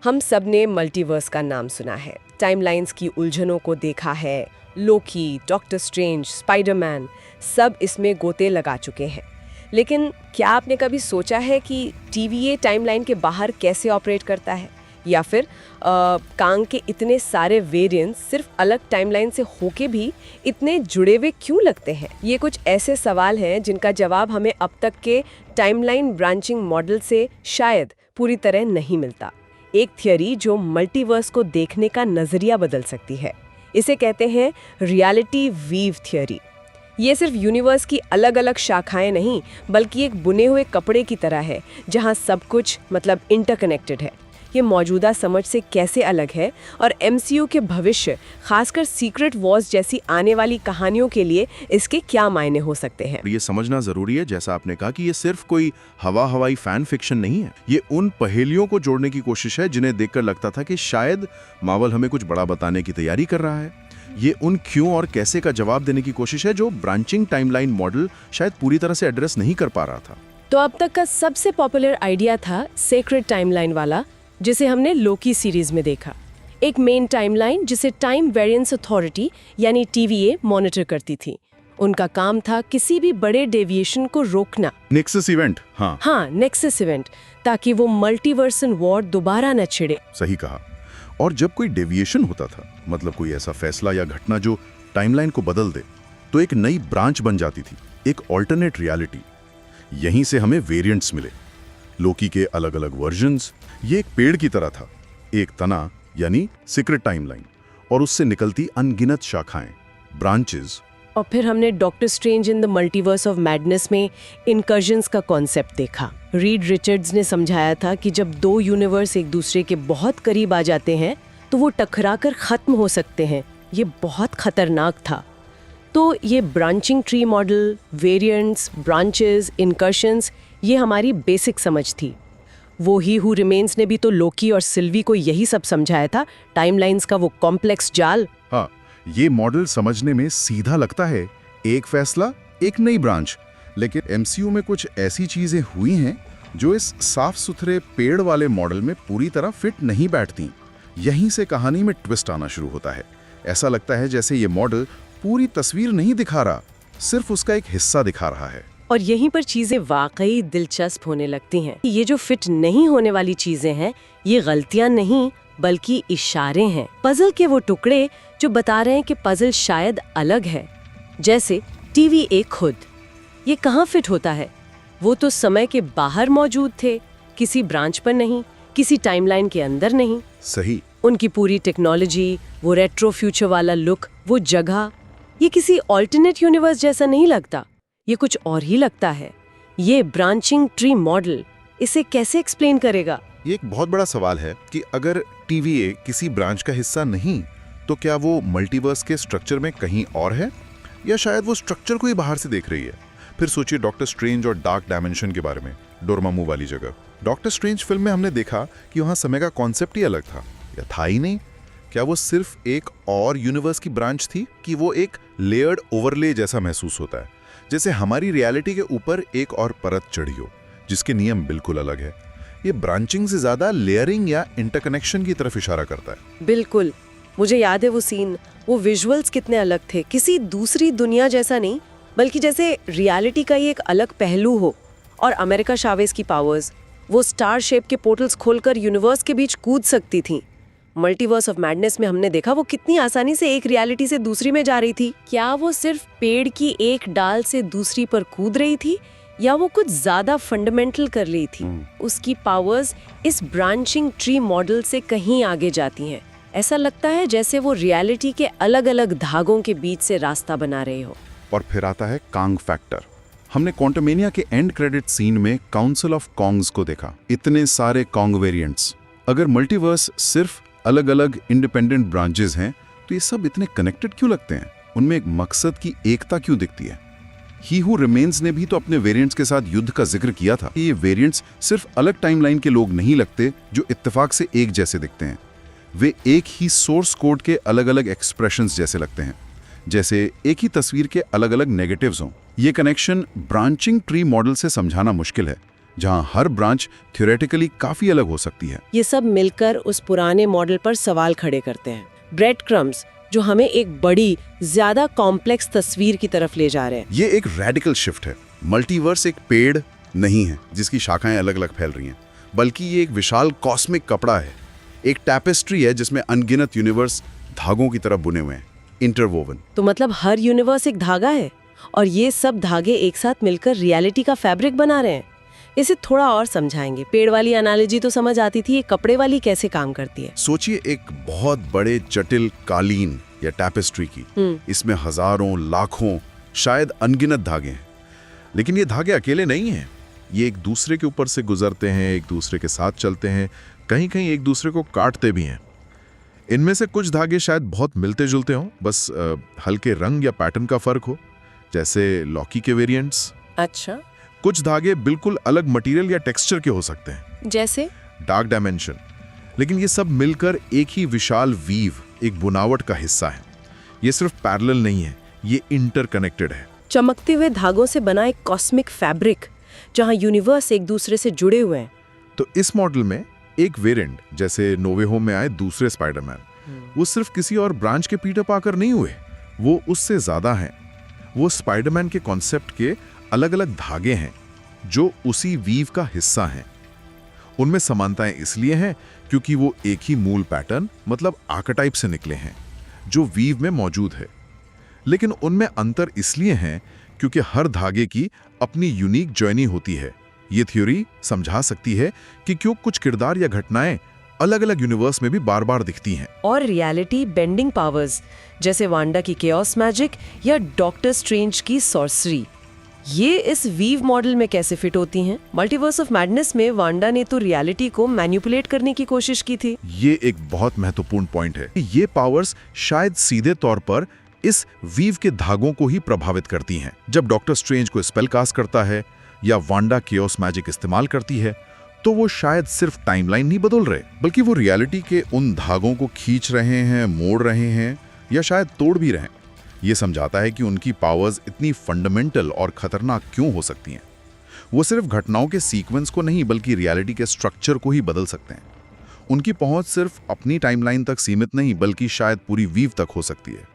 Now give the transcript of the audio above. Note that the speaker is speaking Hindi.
हम सब ने मल्टीवर्स का नाम सुना है, टाइमलाइंस की उलझनों को देखा है। लोकी, डॉक्टर स्ट्रेंज, स्पाइडरमैन सब इसमें गोते लगा चुके हैं। लेकिन क्या आपने कभी सोचा है कि टीवीए टाइमलाइन के बाहर कैसे ऑपरेट करता है? या फिर कांग के इतने सारे वेरिएंट्स सिर्फ अलग टाइमलाइन से होके भी इतने जुड़े हुए क्यों लगते हैं? ये कुछ ऐसे सवाल हैं जिनका जवाब हमें अब तक के टाइमलाइन ब्रांचिंग मॉडल से शायद पूरी तरह नहीं मिलता। एक थियरी जो मल्टीवर्स को देखने का नजरिया बदल सकती है, इसे कहते हैं रियलिटी वीव थियरी। ये सिर्फ यूनिवर्स की अलग अलग शाखाएं नहीं, बल्कि एक बुने हुए कपड़े की तरह है जहां सब कुछ मतलब इंटरकनेक्टेड है। ये मौजूदा समझ से कैसे अलग है और एमसीयू के भविष्य, खासकर सीक्रेट वॉर्स जैसी आने वाली कहानियों के लिए इसके क्या मायने हो सकते हैं? ये समझना जरूरी है, जैसा आपने कहा, कि ये सिर्फ कोई हवाई फैन फिक्शन नहीं है। ये उन पहेलियों को जोड़ने की कोशिश है जिन्हें देखकर लगता था कि शायद मार्वल हमें कुछ बड़ा बताने की तैयारी कर रहा है। ये उन क्यों और कैसे का जवाब देने की कोशिश है जो ब्रांचिंग टाइमलाइन मॉडल शायद पूरी तरह से एड्रेस नहीं कर पा रहा था। तो अब तक का सबसे पॉपुलर आइडिया था सेक्रेट टाइमलाइन वाला, जिसे हमने लोकी सीरीज में देखा। एक मेन टाइमलाइन जिसे टाइम वेरिएंस अथॉरिटी यानी टीवीए मॉनिटर करती थी। उनका काम था किसी भी बड़े डेविएशन को रोकना। Nexus event. हाँ, नेक्सस इवेंट, ताकि वो मल्टीवर्सन वॉर दोबारा न छिड़े। सही कहा। और जब कोई डेविएशन होता था, मतलब कोई ऐसा फैसला या घटना जो टाइमलाइन को बदल दे, तो एक नई ब्रांच बन जाती थी, एक ऑल्टरनेट रियलिटी। यहीं से हमें वेरिएंट्स मिले, लोकी के अलग अलग वर्जन्स। ये एक पेड़ की तरह था, एक तना यानी सीक्रेट टाइमलाइन, और उससे निकलती अनगिनत शाखाएं, ब्रांचेस। और फिर हमने doctor strange in the multiverse of madness में इनकर्जन्स का कॉन्सेप्ट देखा। रीड रिचर्ड्स ने समझाया था कि जब दो यूनिवर्स एक दूसरे के बहुत करीब आ जाते हैं तो वो टकराकर खत्म हो सकते हैं। ये बहुत खतरनाक था। तो ये branching tree model, variants, branches, incursions, ये हमारी बेसिक समझ थी। वो ही हु रिमेन्स ने भी तो लोकी और सिल्वी को यही सब समझाया था, टाइमलाइंस का वो कॉम्प्लेक्स जाल। हाँ, ये मॉडल समझने में सीधा लगता है, एक फैसला, एक नई ब्रांच। लेकिन एमसीयू में कुछ ऐसी चीजें हुई हैं जो इस साफ सुथरे पेड़ वाले मॉडल में पूरी तरह फिट नहीं बैठती। यहीं से कहानी में ट्विस्ट आना शुरू होता है। ऐसा लगता है जैसे ये मॉडल पूरी तस्वीर नहीं दिखा रहा, सिर्फ उसका एक हिस्सा दिखा रहा है। और यहीं पर चीजें वाकई दिलचस्प होने लगती हैं। ये जो फिट नहीं होने वाली चीजें हैं, ये गलतियां नहीं बल्कि इशारे हैं, पजल के वो टुकड़े जो बता रहे हैं कि पजल शायद अलग है। जैसे टीवीए खुद, ये कहाँ फिट होता है? वो तो समय के बाहर मौजूद थे, किसी ब्रांच पर नहीं, किसी टाइमलाइन के अंदर नहीं। सही। उनकी पूरी टेक्नोलॉजी, वो रेट्रो फ्यूचर वाला लुक, वो जगह, ये किसी ऑल्टरनेट यूनिवर्स जैसा नहीं लगता, ये कुछ और ही लगता है। ये ब्रांचिंग ट्री मॉडल इसे कैसे एक्सप्लेन करेगा? ये एक बहुत बड़ा सवाल है कि अगर टीवीए किसी ब्रांच का हिस्सा नहीं, तो क्या वो मल्टीवर्स के स्ट्रक्चर में कहीं और है, या शायद वो स्ट्रक्चर को ही बाहर से देख रही है? फिर सोचिए डॉक्टर स्ट्रेंज और डार्क डायमेंशन के बारे में, डोरमामू वाली जगह। डॉक्टर स्ट्रेंज फिल्म में हमने देखा कि वहां समय का कॉन्सेप्ट ही अलग था, या था ही नहीं। क्या वो सिर्फ एक और यूनिवर्स की ब्रांच थी, कि वो एक लेयर्ड ओवरले जैसा महसूस होता है, जैसे हमारी रियलिटी के ऊपर एक और परत चढ़ी हो जिसके नियम बिल्कुल अलग है? ये ब्रांचिंग से ज्यादा लेयरिंग या इंटरकनेक्शन की तरफ इशारा करता है। बिल्कुल, मुझे याद है वो सीन, वो विजुअल्स कितने अलग थे, किसी दूसरी दुनिया जैसा नहीं, बल्कि जैसे रियलिटी का ही एक अलग पहलू हो। और अमेरिका चावेज की पावर्स, वो स्टार शेप के पोर्टल्स खोलकर यूनिवर्स के बीच कूद सकती थीं। मल्टीवर्स ऑफ मैडनेस में हमने देखा वो कितनी आसानी से एक रियलिटी से दूसरी में जा रही थी। क्या वो सिर्फ पेड़ की एक डाल से दूसरी पर कूद रही थी, या वो कुछ ज्यादा फंडामेंटल कर रही थी? उसकी पावर्स इस ब्रांचिंग ट्री मॉडल से कहीं आगे जाती हैं। ऐसा लगता है जैसे वो रियलिटी के अलग अलग धागों के बीच से रास्ता बना रहे हो। और फिर आता है कांग फैक्टर। हमने क्वांटमेनिया के एंड क्रेडिट सीन में काउंसिल ऑफ कॉन्ग्स को देखा। इतने सारे कॉन्ग वेरिएंट्स। अगर मल्टीवर्स सिर्फ अलग अलग इंडिपेंडेंट ब्रांचेस हैं, तो ये सब इतने कनेक्टेड क्यों लगते हैं? उनमें एक मकसद की एकता क्यों दिखती है? ही हू रिमेन्स ने भी तो अपने वेरिएंट्स के साथ युद्ध का जिक्र किया था। ये वेरिएंट्स सिर्फ अलग टाइमलाइन के लोग नहीं लगते जो इत्तेफाक से एक जैसे दिखते हैं, वे एक ही सोर्स कोड के अलग अलग एक्सप्रेशंस जैसे लगते हैं, जैसे एक ही तस्वीर के अलग अलग नेगेटिव्स हों। ये कनेक्शन ब्रांचिंग ट्री मॉडल से समझाना मुश्किल है, जहां हर ब्रांच थ्योरेटिकली काफी अलग हो सकती है। ये सब मिलकर उस पुराने मॉडल पर सवाल खड़े करते हैं। ब्रेड क्रम्स जो हमें एक बड़ी, ज्यादा कॉम्प्लेक्स तस्वीर की तरफ ले जा रहे हैं। ये एक रेडिकल शिफ्ट है। मल्टीवर्स एक पेड़ नहीं है जिसकी शाखाएं अलग अलग फैल रही हैं, बल्कि ये एक विशाल कॉस्मिक कपड़ा है, एक टैपेस्ट्री है जिसमें अनगिनत यूनिवर्स धागों की तरह बुने हुए हैं, इंटरवोवन। तो मतलब हर यूनिवर्स एक धागा है और ये सब धागे एक साथ मिलकर रियलिटी का फैब्रिक बना रहे हैं। इसे थोड़ा और समझाएंगे। पेड़ वाली एनालॉजी तो समझ आती थी, ये कपड़े वाली कैसे काम करती है? सोचिए एक बहुत बड़े जटिल कालीन या टैपेस्ट्री की। इसमें हजारों, लाखों, शायद अनगिनत धागे हैं। लेकिन ये धागे अकेले नहीं हैं। ये एक दूसरे के ऊपर से गुजरते हैं, एक दूसरे के साथ चलते हैं, कहीं कहीं एक दूसरे को काटते भी हैं। इनमें से कुछ धागे शायद बहुत मिलते जुलते हों, बस हल्के रंग या पैटर्न का फर्क हो, जैसे लॉकी के वेरिएंट्स। अच्छा। कुछ धागे बिल्कुल अलग मटेरियल या टेक्सचर के हो सकते हैं, जैसे डार्क डायमेंशन। लेकिन ये सब मिलकर एक ही विशाल वीव, एक बुनावट का हिस्सा है। ये सिर्फ पैरेलल नहीं है, ये इंटरकनेक्टेड है। चमकते हुए धागों से बना एक कॉस्मिक फैब्रिक जहां यूनिवर्स एक दूसरे से जुड़े हुए हैं। तो इस मॉडल में एक वेरिएंट, जैसे नोवे होम में आए दूसरे स्पाइडरमैन, वो सिर्फ किसी और ब्रांच के पीटर पार्कर नहीं हुए, वो उससे ज्यादा हैं। वो स्पाइडरमैन के कॉन्सेप्ट के अलग अलग धागे हैं जो उसी वीव का हिस्सा हैं। उनमें समानताएं इसलिए हैं क्योंकि वो एक ही मूल पैटर्न, मतलब आर्केटाइप से निकले हैं जो वीव में मौजूद है। लेकिन उनमें अंतर इसलिए हैं क्योंकि हर धागे की अपनी यूनिक जर्नी होती है। ये थ्योरी समझा सकती है कि क्यों कुछ किरदार या घटनाएं अलग अलग यूनिवर्स में भी बार बार दिखती हैं। और रियलिटी बेंडिंग पावर्स, जैसे वांडा की केओस मैजिक या डॉक्टर स्ट्रेंज की सॉर्सरी, ये इस वीव मॉडल में कैसे फिट होती हैं? मल्टीवर्स ऑफ मैडनेस में वांडा ने तो रियलिटी को मैनिपुलेट करने की कोशिश की थी। ये एक बहुत महत्वपूर्ण पॉइंट है। ये पावर्स शायद सीधे तौर पर इस वीव के धागों को ही प्रभावित करती हैं। जब डॉक्टर स्ट्रेंज को स्पेल कास्ट करता है या वांडा केओस मैजिक इस्तेमाल करती है, तो वो शायद सिर्फ टाइमलाइन नहीं बदल रहे, बल्कि वो रियलिटी के उन धागों को खींच रहे हैं, मोड़ रहे हैं या शायद तोड़ भी रहे हैं। ये समझाता है कि उनकी पावर्स इतनी फंडामेंटल और खतरनाक क्यों हो सकती हैं। वो सिर्फ घटनाओं के सीक्वेंस को नहीं, बल्कि रियलिटी के स्ट्रक्चर को ही बदल सकते हैं। उनकी पहुंच सिर्फ अपनी टाइमलाइन तक सीमित नहीं, बल्कि शायद पूरी वीव तक हो सकती है।